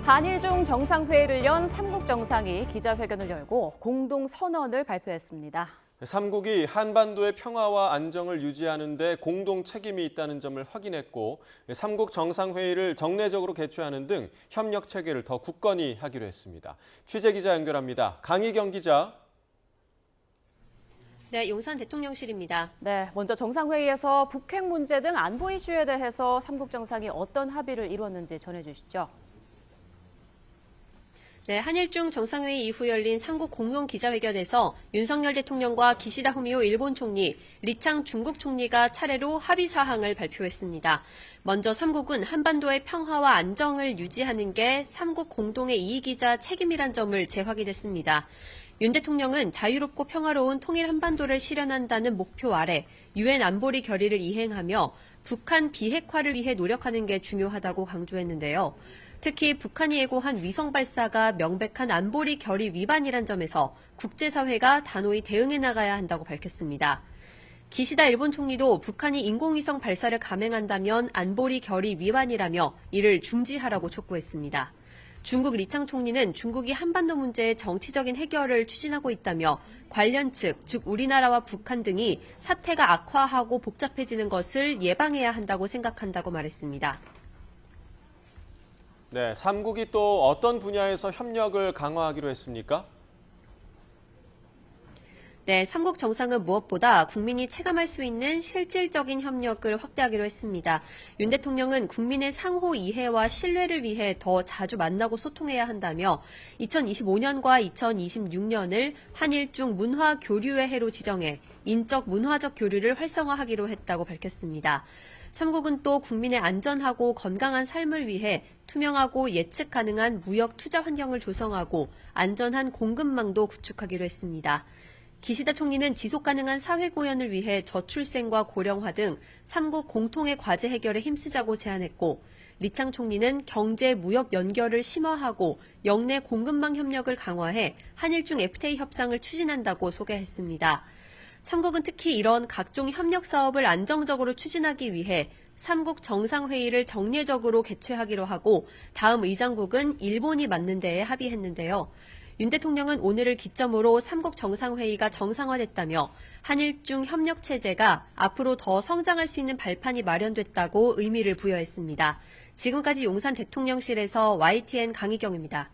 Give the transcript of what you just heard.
한일중 정상회의를 연 삼국 정상이 기자회견을 열고 공동 선언을 발표했습니다. 삼국이 한반도의 평화와 안정을 유지하는 데 공동 책임이 있다는 점을 확인했고 삼국 정상회의를 정례적으로 개최하는 등 협력 체계를 더 굳건히 하기로 했습니다. 취재 기자 연결합니다. 강희경 기자. 네, 용산 대통령실입니다. 네, 먼저 정상회의에서 북핵 문제 등 안보 이슈에 대해서 삼국 정상이 어떤 합의를 이뤘는지 전해주시죠. 네, 한일중 정상회의 이후 열린 삼국 공동 기자회견에서 윤석열 대통령과 기시다 후미오 일본 총리, 리창 중국 총리가 차례로 합의 사항을 발표했습니다. 먼저 삼국은 한반도의 평화와 안정을 유지하는 게 삼국 공동의 이익이자 책임이란 점을 재확인했습니다. 윤 대통령은 자유롭고 평화로운 통일 한반도를 실현한다는 목표 아래 유엔 안보리 결의를 이행하며 북한 비핵화를 위해 노력하는 게 중요하다고 강조했는데요. 특히 북한이 예고한 위성 발사가 명백한 안보리 결의 위반이란 점에서 국제사회가 단호히 대응해 나가야 한다고 밝혔습니다. 기시다 일본 총리도 북한이 인공위성 발사를 감행한다면 안보리 결의 위반이라며 이를 중지하라고 촉구했습니다. 중국 리창 총리는 중국이 한반도 문제의 정치적인 해결을 추진하고 있다며 관련 측, 즉 우리나라와 북한 등이 사태가 악화하고 복잡해지는 것을 예방해야 한다고 생각한다고 말했습니다. 네, 삼국이 또 어떤 분야에서 협력을 강화하기로 했습니까? 네, 삼국 정상은 무엇보다 국민이 체감할 수 있는 실질적인 협력을 확대하기로 했습니다. 윤 대통령은 국민의 상호 이해와 신뢰를 위해 더 자주 만나고 소통해야 한다며 2025년과 2026년을 한일중 문화 교류의 해로 지정해 인적 문화적 교류를 활성화하기로 했다고 밝혔습니다. 삼국은 또 국민의 안전하고 건강한 삶을 위해 투명하고 예측 가능한 무역 투자 환경을 조성하고 안전한 공급망도 구축하기로 했습니다. 기시다 총리는 지속 가능한 사회 구현을 위해 저출생과 고령화 등 삼국 공통의 과제 해결에 힘쓰자고 제안했고, 리창 총리는 경제 무역 연결을 심화하고 영내 공급망 협력을 강화해 한일중 FTA 협상을 추진한다고 소개했습니다. 삼국은 특히 이런 각종 협력 사업을 안정적으로 추진하기 위해 삼국 정상회의를 정례적으로 개최하기로 하고 다음 의장국은 일본이 맡는 데에 합의했는데요. 윤 대통령은 오늘을 기점으로 삼국 정상회의가 정상화됐다며 한일중 협력체제가 앞으로 더 성장할 수 있는 발판이 마련됐다고 의미를 부여했습니다. 지금까지 용산 대통령실에서 YTN 강희경입니다.